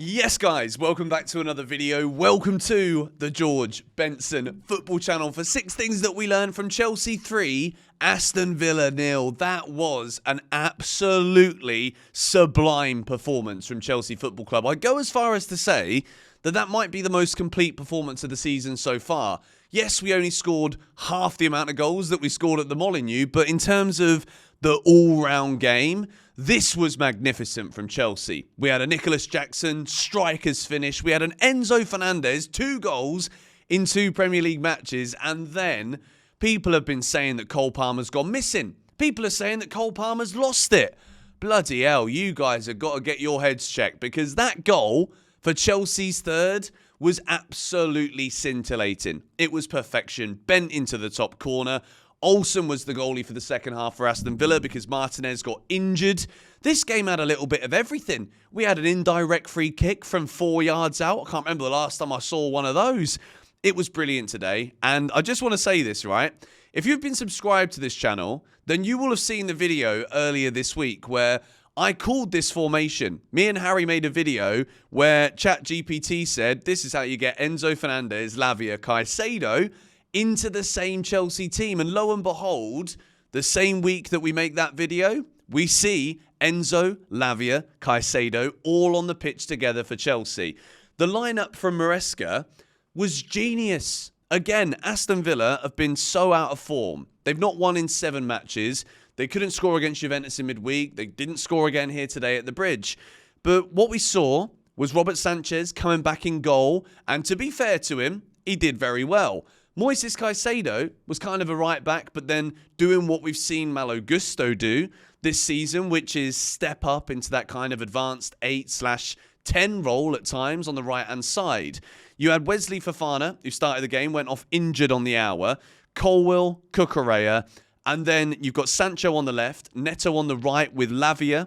Yes, guys, welcome back to another video. Welcome to the George Benson football channel for 6 things that we learned from Chelsea 3, Aston Villa 0. That was an absolutely sublime performance from Chelsea Football Club. I go as far as to say that that might be the most complete performance of the season so far. Yes, we only scored half the amount of goals that we scored at the Molineux, but in terms of the all-round game, this was magnificent from Chelsea. We had a Nicholas Jackson striker's finish. We had an Enzo Fernandez, 2 goals in 2 Premier League matches. And then people have been saying that Cole Palmer's gone missing. People are saying that Cole Palmer's lost it. Bloody hell, you guys have got to get your heads checked, because that goal for Chelsea's third was absolutely scintillating. It was perfection, bent into the top corner. Olsen was the goalie for the second half for Aston Villa because Martinez got injured. This game had a little bit of everything. We had an indirect free kick from 4 yards out. I can't remember the last time I saw one of those. It was brilliant today. And I just want to say this, right? If you've been subscribed to this channel, then you will have seen the video earlier this week where I called this formation. Me and Harry made a video where ChatGPT said, this is how you get Enzo Fernandez, Lavia, Caicedo into the same Chelsea team. And lo and behold, the same week that we make that video, we see Enzo, Lavia, Caicedo all on the pitch together for Chelsea. The lineup from Maresca was genius. Again, Aston Villa have been so out of form. They've not won in 7 matches. They couldn't score against Juventus in midweek. They didn't score again here today at the Bridge. But what we saw was Robert Sanchez coming back in goal. And to be fair to him, he did very well. Moises Caicedo was kind of a right back, but then doing what we've seen Malo Gusto do this season, which is step up into that kind of advanced 8/10 role at times on the right-hand side. You had Wesley Fofana, who started the game, went off injured on the hour, Colwill, Cucurella, and then you've got Sancho on the left, Neto on the right with Lavia,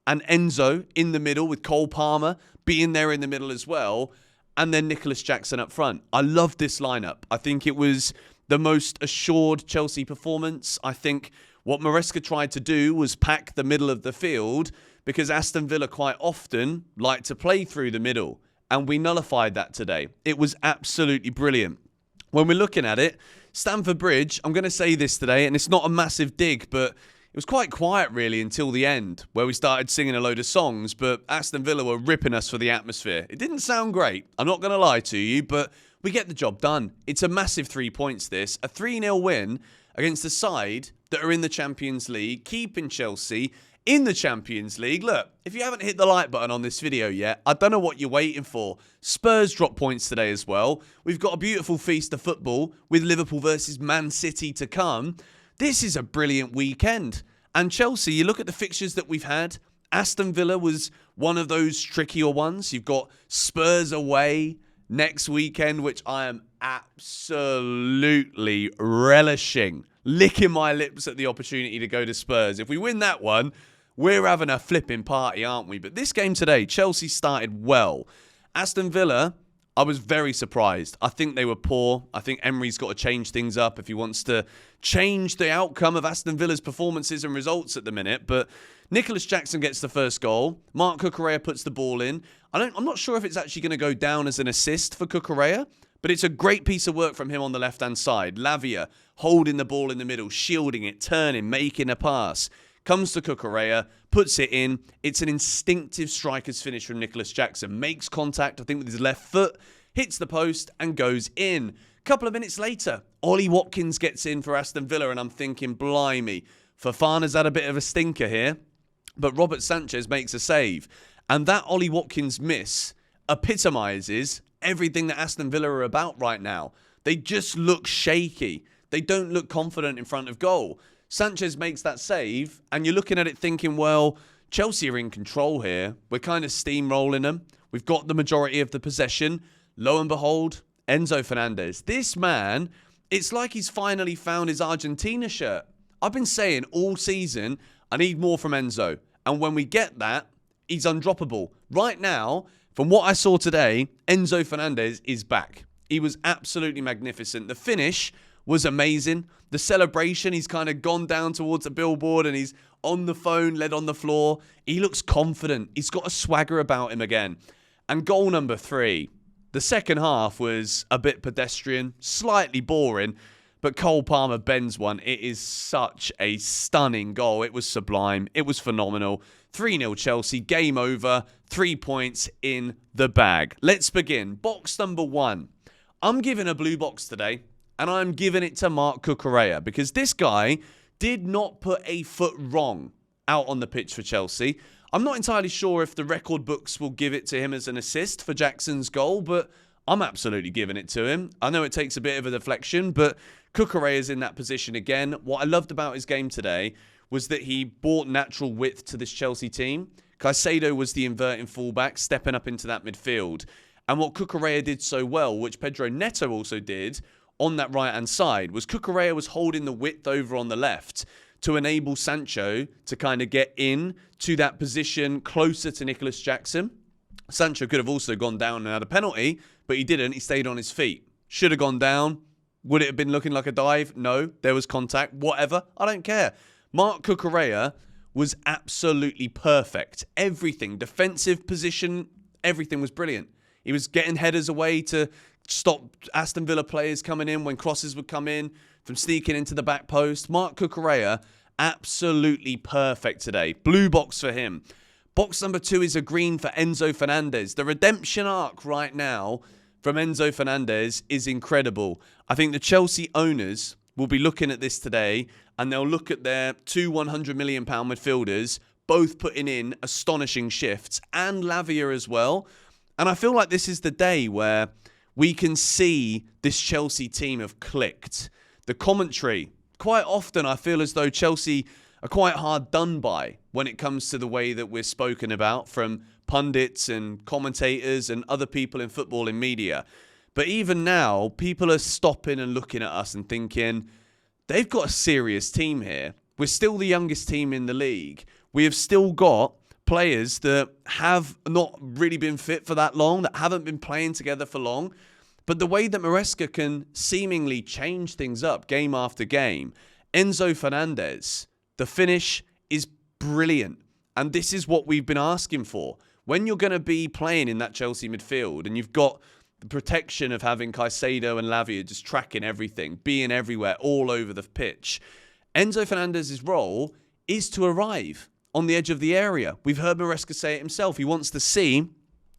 and Enzo in the middle with Cole Palmer being there in the middle as well. And then Nicholas Jackson up front. I love this lineup. I think it was the most assured Chelsea performance. I think what Maresca tried to do was pack the middle of the field, because Aston Villa quite often like to play through the middle. And we nullified that today. It was absolutely brilliant. When we're looking at it, Stamford Bridge, I'm going to say this today, and it's not a massive dig, but it was quite quiet, really, until the end, where we started singing a load of songs, but Aston Villa were ripping us for the atmosphere. It didn't sound great, I'm not going to lie to you, but we get the job done. It's a massive 3 points, this. A 3-0 win against a side that are in the Champions League, keeping Chelsea in the Champions League. Look, if you haven't hit the like button on this video yet, I don't know what you're waiting for. Spurs drop points today as well. We've got a beautiful feast of football with Liverpool versus Man City to come. This is a brilliant weekend. And Chelsea, you look at the fixtures that we've had. Aston Villa was one of those trickier ones. You've got Spurs away next weekend, which I am absolutely relishing. Licking my lips at the opportunity to go to Spurs. If we win that one, we're having a flipping party, aren't we? But this game today, Chelsea started well. Aston Villa, I was very surprised. I think they were poor. I think Emery's got to change things up if he wants to change the outcome of Aston Villa's performances and results at the minute. But Nicholas Jackson gets the first goal. Marc Cucurella puts the ball in. I'm not sure if it's actually going to go down as an assist for Cucurella, but it's a great piece of work from him on the left-hand side. Lavia holding the ball in the middle, shielding it, turning, making a pass. Comes to Cucurella, puts it in. It's an instinctive striker's finish from Nicholas Jackson. Makes contact, I think, with his left foot, hits the post and goes in. A couple of minutes later, Ollie Watkins gets in for Aston Villa, and I'm thinking, blimey, Fofana's had a bit of a stinker here, but Robert Sanchez makes a save. And that Ollie Watkins miss epitomises everything that Aston Villa are about right now. They just look shaky. They don't look confident in front of goal. Sanchez makes that save, and you're looking at it thinking, well, Chelsea are in control here. We're kind of steamrolling them. We've got the majority of the possession. Lo and behold, Enzo Fernandez. This man, it's like he's finally found his Argentina shirt. I've been saying all season, I need more from Enzo. And when we get that, he's undroppable. Right now, from what I saw today, Enzo Fernandez is back. He was absolutely magnificent. The finish was amazing. The celebration, he's kind of gone down towards the billboard and he's on the phone, led on the floor. He looks confident. He's got a swagger about him again. And goal number 3. The second half was a bit pedestrian, slightly boring, but Cole Palmer bends one. It is such a stunning goal. It was sublime. It was phenomenal. 3-0 Chelsea, game over, 3 points in the bag. Let's begin. Box number 1. I'm giving a blue box today, and I'm giving it to Marc Cucurella because this guy did not put a foot wrong out on the pitch for Chelsea. I'm not entirely sure if the record books will give it to him as an assist for Jackson's goal, but I'm absolutely giving it to him. I know it takes a bit of a deflection, but Cucurella's in that position again. What I loved about his game today was that he brought natural width to this Chelsea team. Caicedo was the inverting fullback, stepping up into that midfield. And what Cucurella did so well, which Pedro Neto also did on that right-hand side, was Cucurella was holding the width over on the left to enable Sancho to kind of get in to that position closer to Nicholas Jackson. Sancho could have also gone down and had a penalty, but he didn't. He stayed on his feet. Should have gone down. Would it have been looking like a dive? No. There was contact. Whatever. I don't care. Marc Cucurella was absolutely perfect. Everything, defensive position, everything was brilliant. He was getting headers away to stop Aston Villa players coming in when crosses would come in, from sneaking into the back post. Marc Cucurella, absolutely perfect today. Blue box for him. Box number 2 is a green for Enzo Fernandez. The redemption arc right now from Enzo Fernandez is incredible. I think the Chelsea owners will be looking at this today and they'll look at their 2 £100 million midfielders, both putting in astonishing shifts, and Lavia as well. And I feel like this is the day where we can see this Chelsea team have clicked. The commentary, quite often I feel as though Chelsea are quite hard done by when it comes to the way that we're spoken about from pundits and commentators and other people in football and media. But even now, people are stopping and looking at us and thinking, they've got a serious team here. We're still the youngest team in the league. We have still got players that have not really been fit for that long, that haven't been playing together for long. But the way that Maresca can seemingly change things up game after game, Enzo Fernandez, the finish is brilliant. And this is what we've been asking for. When you're going to be playing in that Chelsea midfield and you've got the protection of having Caicedo and Lavia just tracking everything, being everywhere, all over the pitch, Enzo Fernandez's role is to arrive on the edge of the area. We've heard Maresca say it himself. He wants to see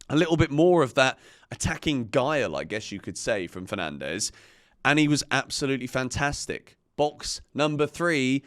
a little bit more of that attacking guile, I guess you could say, from Fernandez. And he was absolutely fantastic. Box number 3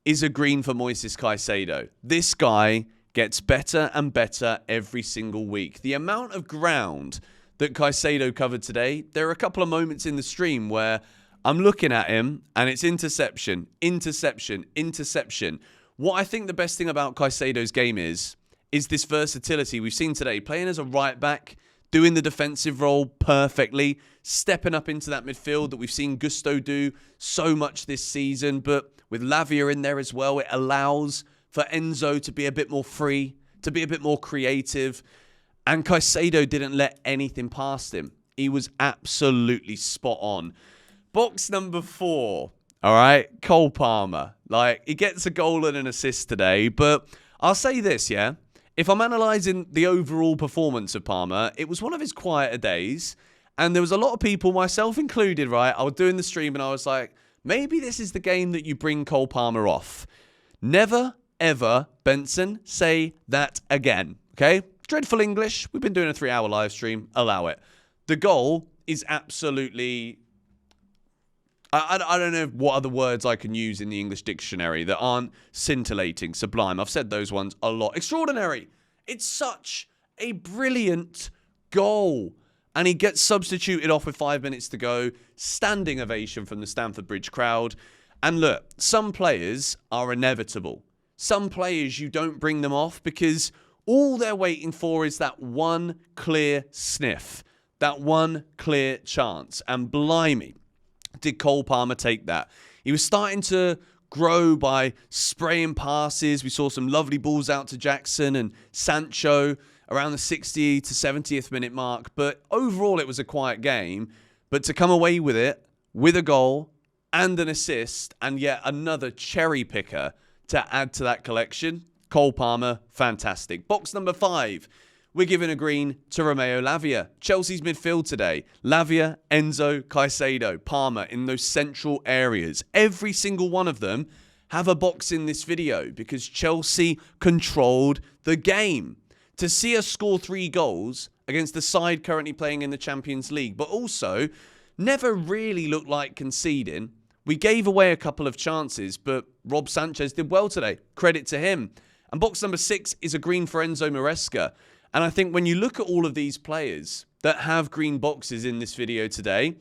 is a green for Moises Caicedo. This guy gets better and better every single week. The amount of ground that Caicedo covered today, there are a couple of moments in the stream where I'm looking at him and it's interception, interception, interception. What I think the best thing about Caicedo's game is this versatility we've seen today, playing as a right back, doing the defensive role perfectly, stepping up into that midfield that we've seen Gusto do so much this season. But with Lavia in there as well, it allows for Enzo to be a bit more free, to be a bit more creative. And Caicedo didn't let anything past him. He was absolutely spot on. Box number 4. All right, Cole Palmer. Like, he gets a goal and an assist today. But I'll say this, yeah? If I'm analysing the overall performance of Palmer, it was one of his quieter days. And there was a lot of people, myself included, right? I was doing the stream and I was like, maybe this is the game that you bring Cole Palmer off. Never, ever, Benson, say that again. Okay? Dreadful English. We've been doing a 3-hour live stream. Allow it. The goal is absolutely... I don't know what other words I can use in the English dictionary that aren't scintillating, sublime. I've said those ones a lot. Extraordinary. It's such a brilliant goal. And he gets substituted off with 5 minutes to go. Standing ovation from the Stamford Bridge crowd. And look, some players are inevitable. Some players, you don't bring them off because all they're waiting for is that one clear sniff. That one clear chance. And blimey, did Cole Palmer take that. He was starting to grow by spraying passes. We saw some lovely balls out to Jackson and Sancho around the 60 to 70th minute mark. But overall, it was a quiet game. But to come away with it, with a goal and an assist, and yet another cherry picker to add to that collection, Cole Palmer, fantastic. Box number 5. we're giving a green to Romeo Lavia. Chelsea's midfield today. Lavia, Enzo, Caicedo, Palmer in those central areas. Every single one of them have a box in this video because Chelsea controlled the game. To see us score 3 goals against the side currently playing in the Champions League, but also never really looked like conceding. We gave away a couple of chances, but Rob Sanchez did well today. Credit to him. And box number 6 is a green for Enzo Maresca. And I think when you look at all of these players that have green boxes in this video today,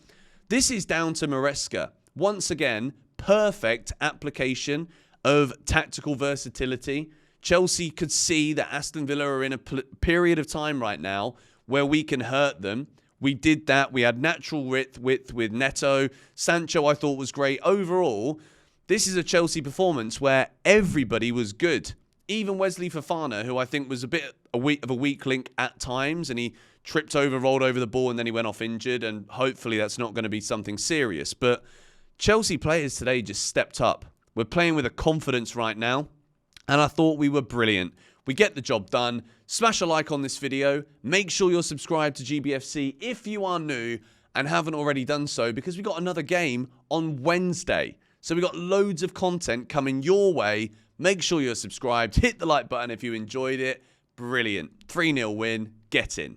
this is down to Maresca. Once again, perfect application of tactical versatility. Chelsea could see that Aston Villa are in a period of time right now where we can hurt them. We did that. We had natural width with Neto. Sancho, I thought, was great. Overall, this is a Chelsea performance where everybody was good. Even Wesley Fofana, who I think was a bit of a weak link at times, and he tripped over, rolled over the ball, and then he went off injured, and hopefully that's not going to be something serious. But Chelsea players today just stepped up. We're playing with a confidence right now, and I thought we were brilliant. We get the job done. Smash a like on this video. Make sure you're subscribed to GBFC if you are new and haven't already done so, because we got another game on Wednesday. So we got loads of content coming your way. Make sure you're subscribed. Hit the like button if you enjoyed it. Brilliant. 3-0 win. Get in.